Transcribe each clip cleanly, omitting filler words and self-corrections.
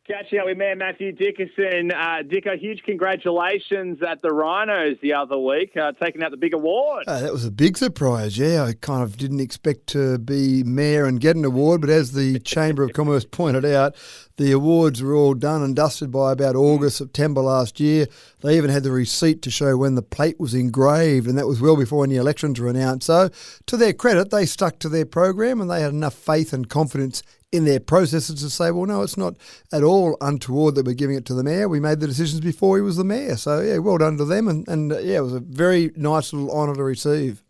Catching up with Mayor Mathew Dickerson. Dicko, huge congratulations at the Rhinos the other week, taking out the big award. That was a big surprise, yeah. I kind of didn't expect to be mayor and get an award, but as the Chamber of Commerce pointed out, the awards were all done and dusted by about August, September last year. They even had the receipt to show when the plate was engraved, and that was well before any elections were announced. So, to their credit, they stuck to their program and they had enough faith and confidence in their processes to say, well, no, it's not at all untoward that we're giving it to the mayor. We made the decisions before he was the mayor. So, yeah, well done to them. And it was a very nice little honour to receive.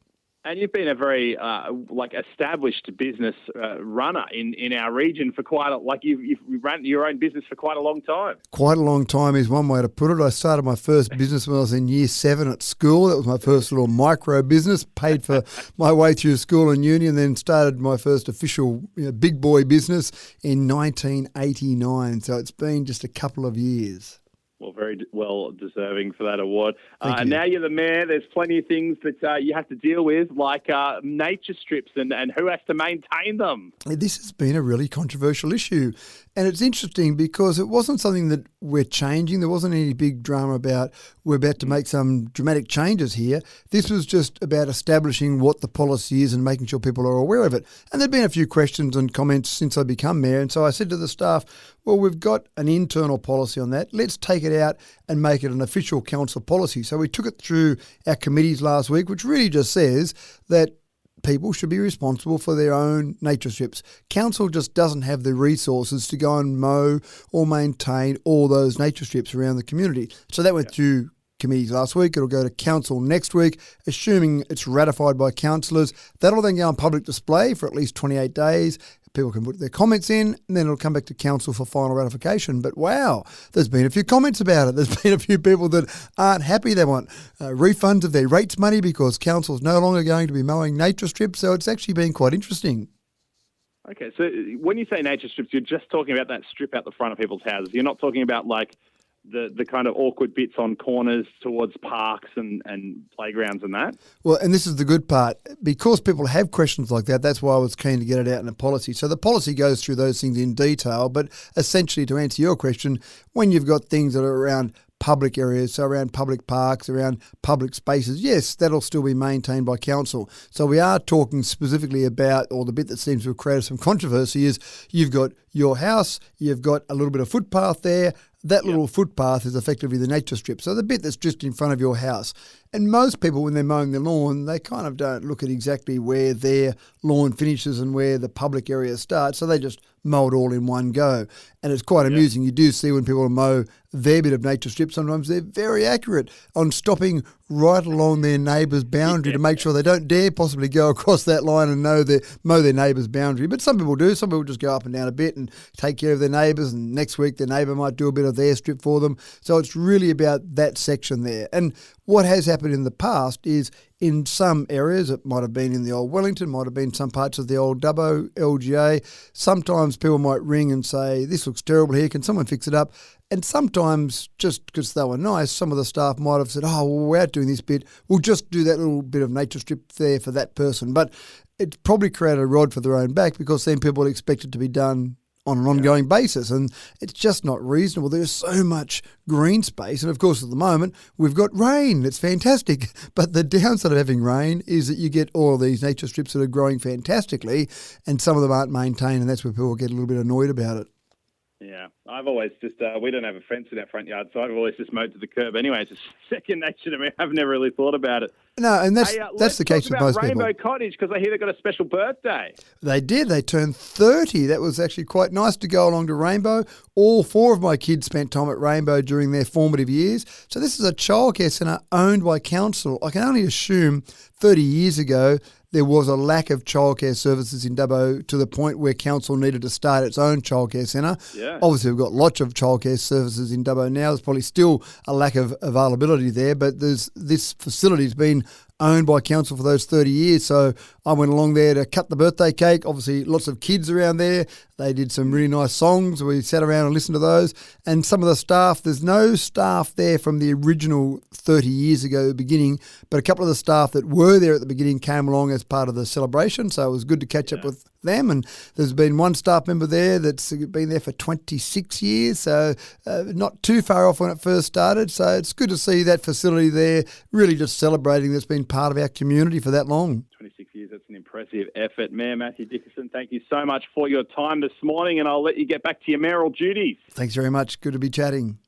And you've been a very established business runner in our region for you've run your own business for quite a long time. Quite a long time is one way to put it. I started my first business when I was in year 7 at school. That was my first little micro business, paid for my way through school and uni, and then started my first official big boy business in 1989. So it's been just a couple of years. Well, very well deserving for that award. Thank you. Now you're the mayor. There's plenty of things that you have to deal with, like nature strips and who has to maintain them. This has been a really controversial issue. And it's interesting because it wasn't something that we're changing. There wasn't any big drama about we're about to make some dramatic changes here. This was just about establishing what the policy is and making sure people are aware of it. And there've been a few questions and comments since I become mayor. And so I said to the staff, well, we've got an internal policy on that. Let's take it out and make it an official council policy. So we took it through our committees last week, which really just says that people should be responsible for their own nature strips. Council just doesn't have the resources to go and mow or maintain all those nature strips around the community. So that went through committees last week. It'll go to council next week, assuming it's ratified by councillors. That'll then go on public display for at least 28 days. People can put their comments in, and then it'll come back to council for final ratification. But wow, there's been a few comments about it. There's been a few people that aren't happy. They want refunds of their rates money because council's no longer going to be mowing nature strips. So it's actually been quite interesting. Okay, so when you say nature strips, you're just talking about that strip out the front of people's houses. You're not talking about like the kind of awkward bits on corners towards parks and playgrounds and that? Well, and this is the good part. Because people have questions like that, that's why I was keen to get it out in a policy. So the policy goes through those things in detail, but essentially to answer your question, when you've got things that are around public areas, so around public parks, around public spaces, yes, that'll still be maintained by council. So we are talking specifically about, or the bit that seems to have created some controversy is you've got your house, you've got a little bit of footpath there. That little footpath is effectively the nature strip. So the bit that's just in front of your house. And most people, when they're mowing their lawn, they kind of don't look at exactly where their lawn finishes and where the public area starts. So they just mow it all in one go. And it's quite amusing. You do see when people mow their bit of nature strip, sometimes they're very accurate on stopping right along their neighbour's boundary to make sure they don't dare possibly go across that line and mow their neighbour's boundary. But some people do. Some people just go up and down a bit and take care of their neighbours, and next week their neighbour might do a bit of their strip for them. So it's really about that section there. And what has happened in the past is in some areas, it might have been in the old Wellington, might have been some parts of the old Dubbo, LGA, sometimes people might ring and say, this looks terrible here, can someone fix it up? And sometimes, just because they were nice, some of the staff might have said, oh, well, we're out doing this bit, we'll just do that little bit of nature strip there for that person. But it's probably created a rod for their own back because then people expect it to be done on an ongoing basis, and it's just not reasonable. There's so much green space, and of course at the moment we've got rain. It's fantastic, but the downside of having rain is that you get all of these nature strips that are growing fantastically, and some of them aren't maintained, and that's where people get a little bit annoyed about it. Yeah, I've always just, we don't have a fence in our front yard, so I've always just mowed to the curb anyway. It's just second nature to me. I've never really thought about it. No, and that's the case with most people. Rainbow Cottage, because I hear they've got a special birthday. They did. They turned 30. That was actually quite nice to go along to Rainbow. All 4 of my kids spent time at Rainbow during their formative years. So this is a childcare centre owned by council. I can only assume 30 years ago there was a lack of childcare services in Dubbo to the point where council needed to start its own childcare centre. Yeah. Obviously, we've got lots of childcare services in Dubbo now. There's probably still a lack of availability there, but this facility's been owned by council for those 30 years. So I went along there to cut the birthday cake. Obviously, lots of kids around there. They did some really nice songs. We sat around and listened to those. And some of the staff, there's no staff there from the original 30 years ago beginning, but a couple of the staff that were there at the beginning came along as part of the celebration. So it was good to catch up with them. And there's been one staff member there that's been there for 26 years, so not too far off when it first started. So it's good to see that facility there really just celebrating that's been part of our community for that long. 26 years, that's an impressive effort. Mayor Mathew Dickerson, thank you so much for your time this morning, and I'll let you get back to your mayoral duties. Thanks very much. Good to be chatting.